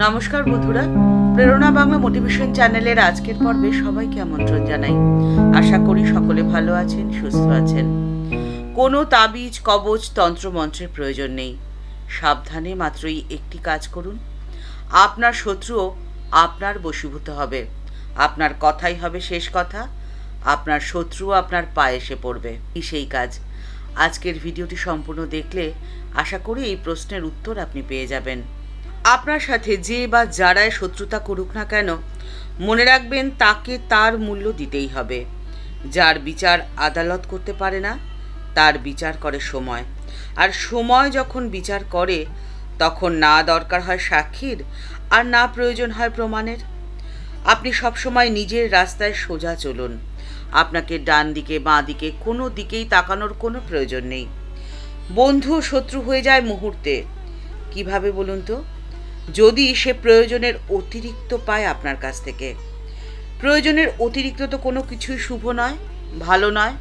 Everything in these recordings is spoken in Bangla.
নমস্কার বন্ধুরা, প্রেরণা বাংলা মোটিভেশন চ্যানেলের আজকের পর্বে সবাইকে আমন্ত্রণ জানাই। আশা করি সকলে ভালো আছেন, সুস্থ আছেন। কোনো তাবিজ, কবচ, তন্ত্রমন্ত্রের প্রয়োজন নেই। সাবধানে মাত্রই একটি কাজ করুন। আপনার শত্রুও আপনার বশীভূত হবে। আপনার কথাই হবে শেষ কথা। আপনার শত্রুও আপনার পায়ে এসে পড়বে। সেই কাজ। আজকের ভিডিওটি সম্পূর্ণ দেখলে আশা করি এই প্রশ্নের উত্তর আপনি পেয়ে যাবেন। আপনার সাথে যে বা যারাই শত্রুতা করুক না কেন, মনে রাখবেন তাকে তার মূল্য দিতেই হবে। যার বিচার আদালত করতে পারে না, তার বিচার করে সময়। আর সময় যখন বিচার করে, তখন না দরকার হয় সাক্ষীর, আর না প্রয়োজন হয় প্রমাণের। আপনি সবসময় নিজের রাস্তায় সোজা চলুন। আপনাকে ডান দিকে বাঁ দিকে কোনো দিকেই তাকানোর কোনো প্রয়োজন নেই। বন্ধু শত্রু হয়ে যায় মুহূর্তে। কিভাবে বলুন তো? যদি সে প্রয়োজনের অতিরিক্ত পায় আপনার কাছ থেকে। প্রয়োজনের অতিরিক্ত তো কোনো কিছুই শুভ নয়, ভালো নয়।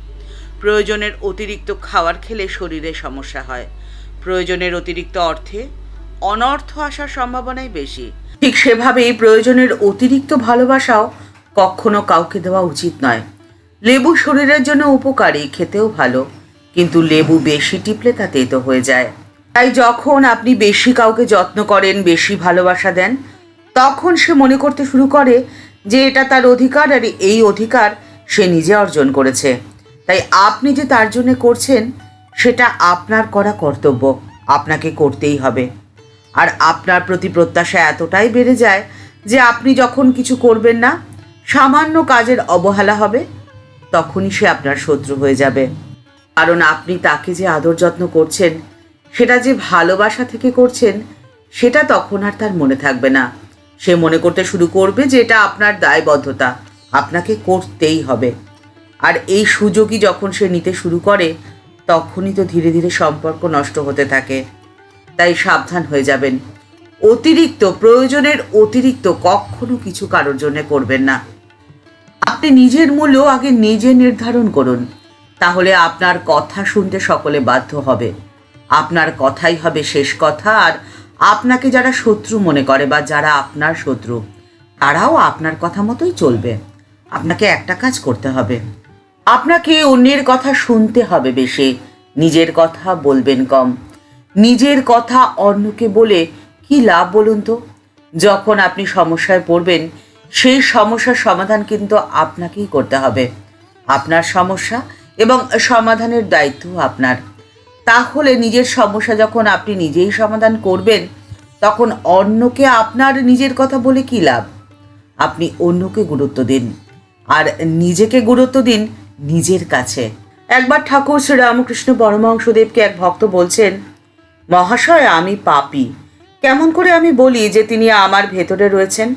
প্রয়োজনের অতিরিক্ত খাবার খেলে শরীরে সমস্যা হয়। প্রয়োজনের অতিরিক্ত অর্থে অনর্থ আসার সম্ভাবনাই বেশি। ঠিক সেভাবেই প্রয়োজনের অতিরিক্ত ভালোবাসাও কখনো কাউকে দেওয়া উচিত নয়। লেবু শরীরের জন্য উপকারী, খেতেও ভালো, কিন্তু লেবু বেশি টিপলে তা তেতো হয়ে যায়। তাই যখন আপনি বেশি কাউকে যত্ন করেন, বেশি ভালোবাসা দেন, তখন সে মনে করতে শুরু করে যে এটা তার অধিকার, আর এই অধিকার সে নিজে অর্জন করেছে। তাই আপনি যে তার জন্য করছেন, সেটা আপনার করা কর্তব্য, আপনাকে করতেই হবে। আর আপনার প্রতি প্রত্যাশা এতটাই বেড়ে যায় যে আপনি যখন কিছু করবেন না, সামান্য কাজের অবহেলা হবে, তখনই সে আপনার শত্রু হয়ে যাবে। কারণ আপনি তাকে যে আদর যত্ন করছেন, সেটা যে ভালোবাসা থেকে করছেন, সেটা তখন আর তার মনে থাকবে না। সে মনে করতে শুরু করবে যে এটা আপনার দায়বদ্ধতা, আপনাকে করতেই হবে। আর এই সুযোগই যখন সে নিতে শুরু করে, তখনই তো ধীরে ধীরে সম্পর্ক নষ্ট হতে থাকে। তাই সাবধান হয়ে যাবেন। অতিরিক্ত প্রয়োজনের অতিরিক্ত কখনো কিছু কারোর জন্য করবেন না। আপনি নিজের মূল্য আগে নিজে নির্ধারণ করুন, তাহলে আপনার কথা শুনতে সকলে বাধ্য হবে। আপনার কথাই হবে শেষ কথা। আর আপনাকে যারা শত্রু মনে করে বা যারা আপনার শত্রু, তারাও আপনার কথা মতোই চলবে। আপনাকে একটা কাজ করতে হবে, আপনাকে অন্যের কথা শুনতে হবে বেশি, নিজের কথা বলবেন কম। নিজের কথা অন্যকে বলে কি লাভ বলুন তো? যখন আপনি সমস্যায় পড়বেন, সেই সমস্যার সমাধান কিন্তু আপনাকেই করতে হবে। আপনার সমস্যা এবং সমাধানের দায়িত্ব আপনার। তাহলে নিজের সমস্যা যখন আপনি নিজেই সমাধান করবেন, তখন অন্যকে আপনার নিজের কথা বলে কি লাভ? আপনি অন্যকে গুরুত্ব দিন, আর নিজেকে গুরুত্ব দিন নিজের কাছে। একবার ঠাকুর শ্রী রামকৃষ্ণ পরমহংসদেবকে এক ভক্ত বলছেন, মহাশয় আমি পাপী, কেমন করে আমি বলি যে তিনি আমার ভেতরে রয়েছেন?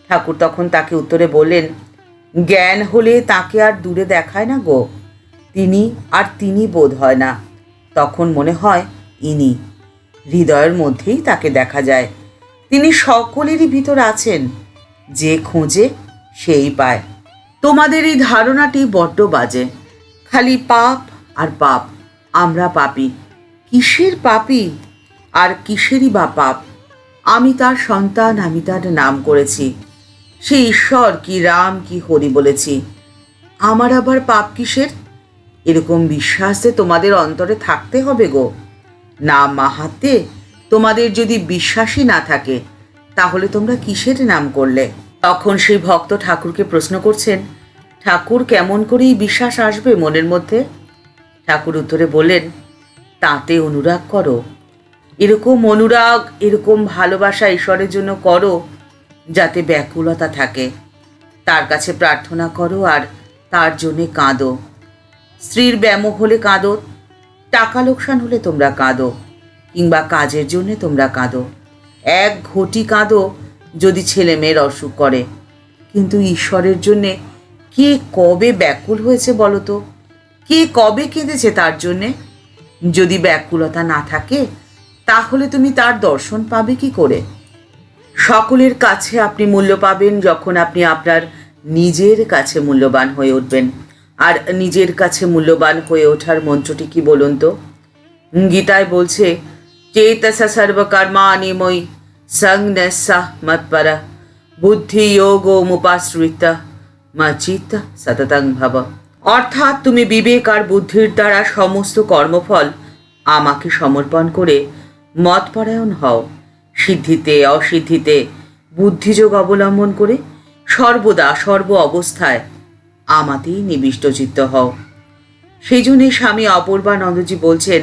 ঠাকুর তখন তাকে উত্তরে বললেন, জ্ঞান হলে তাকে আর দূরে দেখায় না গো, তিনি বোধ হয় না, তখন মনে হয় ইনি। হৃদয়ের মধ্যেই তাকে দেখা যায়। তিনি সকলেরই ভিতর আছেন, যে খোঁজে সেই পায়। তোমাদের এই ধারণাটি বড্ড বাজে। খালি পাপ আর পাপ। আমরা পাপী। কিসের পাপী আর কিসেরই বা পাপ? আমি তার সন্তান, আমি তার নাম করেছি, সে ঈশ্বর কি রাম কি হরি বলেছি। আমার আবার পাপ কিসের? এরকম বিশ্বাস যে তোমাদের অন্তরে থাকতে হবে গো। না মাহাতে তোমাদের যদি বিশ্বাসই না থাকে, তাহলে তোমরা কিসের নাম করলে? তখন সেই ভক্ত ঠাকুরকে প্রশ্ন করছেন, ঠাকুর কেমন করেই বিশ্বাস আসবে মনের মধ্যে? ঠাকুর উত্তরে বললেন, তাতে অনুরাগ করো। এরকম অনুরাগ, এরকম ভালোবাসা ঈশ্বরের জন্য করো যাতে ব্যাকুলতা থাকে। তার কাছে প্রার্থনা করো আর তার জন্যে কাঁদো। স্ত্রীর ব্যামোহ হলে কাঁদো, টাকা লোকসান হলে তোমরা কাঁদো, কিংবা কাজের জন্যে তোমরা কাঁদো। এক ঘটি কাঁদো যদি ছেলে মেয়ের অসুখ করে, কিন্তু ঈশ্বরের জন্যে কে কবে ব্যাকুল হয়েছে বলো তো? কে কবে কেঁদেছে তার জন্যে? যদি ব্যাকুলতা না থাকে, তাহলে তুমি তার দর্শন পাবে কি করে? সকলের কাছে আপনি মূল্য পাবেন যখন আপনি আপনার নিজের কাছে মূল্যবান হয়ে উঠবেন। আর নিজের কাছে মূল্যবান হয়ে ওঠার মন্ত্রটি কি বলুন তো? গীতায় বলছে, চেতসা সর্বকর্মাণি ময়ি সংন্যাসা মৎপর বুদ্ধি যোগো মুপাশ্রিত মচিত সততং ভব। অর্থাৎ তুমি বিবেক আর বুদ্ধির দ্বারা সমস্ত কর্মফল আমাকে সমর্পণ করে মতপরায়ণ হও। সিদ্ধিতে অসিদ্ধিতে বুদ্ধিযোগ অবলম্বন করে সর্বদা সর্ব অবস্থায় আমাতেই নিবিষ্টচিত্ত হও। সেই জন্যে স্বামী অপূর্বানন্দজি বলছেন,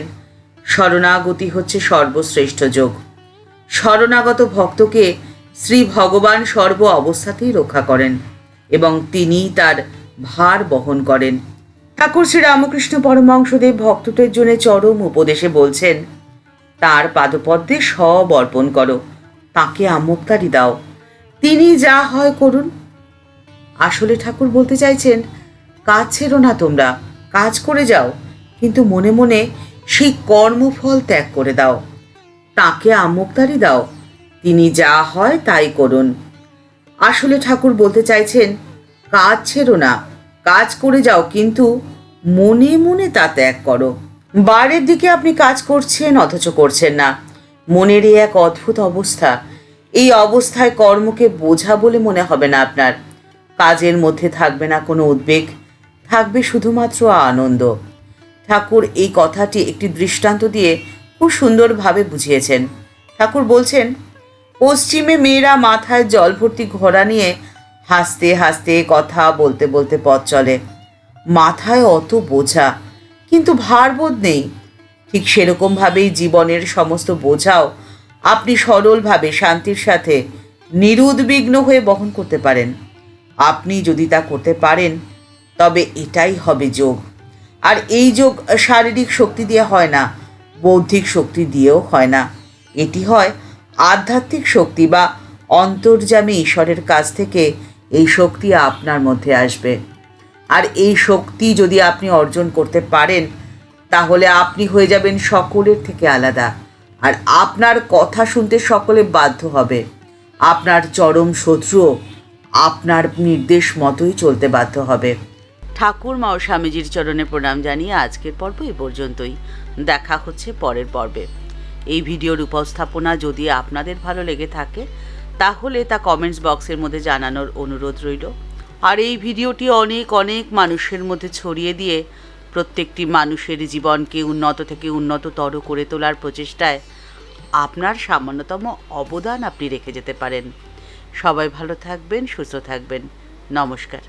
শরণাগতি হচ্ছে সর্বশ্রেষ্ঠ যোগ। শরণাগত ভক্তকে শ্রী ভগবান সর্ব অবস্থাতেই রক্ষা করেন এবং তিনিই তার ভার বহন করেন। ঠাকুর শ্রী রামকৃষ্ণ পরমহংসদেব ভক্তদের জন্য চরম উপদেশে বলছেন, তার পাদপদ্মে সব অর্পণ করো, তাকে আমোক্তারি দাও, তিনি যা হয় করুন। আসলে ঠাকুর বলতে চাইছেন, কাজ ছেড়ো না, তোমরা কাজ করে যাও, কিন্তু মনে মনে সেই কর্মফল ত্যাগ করে দাও, তাকে আমোক্তারি দাও, তিনি যা হয় তাই করুন। আসলে ঠাকুর বলতে চাইছেন, কাজ ছেড়ো না, কাজ করে যাও, কিন্তু মনে মনে তা ত্যাগ করো। বাইরের দিকে আপনি কাজ করছেন অথচ করছেন না, মনের এই এক অদ্ভুত অবস্থা। এই অবস্থায় কর্মকে বোঝা বলে মনে হবে না আপনার। কাজের মধ্যে থাকবে না কোনো উদ্বেগ, থাকবে শুধুমাত্র আনন্দ। ঠাকুর এই কথাটি একটি দৃষ্টান্ত দিয়ে খুব সুন্দরভাবে বুঝিয়েছেন। ঠাকুর বলছেন, পশ্চিমে মেয়েরা মাথায় জল ভর্তি ঘোড়া নিয়ে হাসতে হাসতে কথা বলতে বলতে পথ চলে। মাথায় অত বোঝা, কিন্তু ভারবোধ নেই। ঠিক সেরকমভাবেই জীবনের সমস্ত বোঝাও আপনি সরলভাবে শান্তির সাথে নিরুদ্বিগ্ন হয়ে বহন করতে পারেন। আপনি যদি তা করতে পারেন তবে এটাই হবে যোগ। আর এই যোগ শারীরিক শক্তি দিয়ে হয় না, বৌদ্ধিক শক্তি দিয়েও হয় না। এটি হয় আধ্যাত্মিক শক্তি বা অন্তর্যামী ঈশ্বরের কাছ থেকে এই শক্তি আপনার মধ্যে আসবে। আর এই শক্তি যদি আপনি অর্জন করতে পারেন তাহলে আপনি হয়ে যাবেন সকলের থেকে আলাদা, আর আপনার কথা শুনতে সকলে বাধ্য হবে। আপনার চরম শত্রুও আপনার নির্দেশ মতোই চলতে বাধ্য হবে। ঠাকুর মা ও স্বামীজির চরণে প্রণাম জানিয়ে আজকের পর্ব এই পর্যন্তই। দেখা হচ্ছে পরের পর্বে। এই ভিডিওর উপস্থাপনা যদি আপনাদের ভালো লেগে থাকে তাহলে তা কমেন্টস বক্সের মধ্যে জানানোর অনুরোধ রইল। আর এই ভিডিওটি অনেক অনেক মানুষের মধ্যে ছড়িয়ে দিয়ে প্রত্যেকটি মানুষের জীবনকে উন্নত থেকে উন্নততর করে তোলার প্রচেষ্টায় আপনার সামান্যতম অবদান আপনি রেখে যেতে পারেন। সবাই ভালো থাকবেন, সুস্থ থাকবেন। নমস্কার।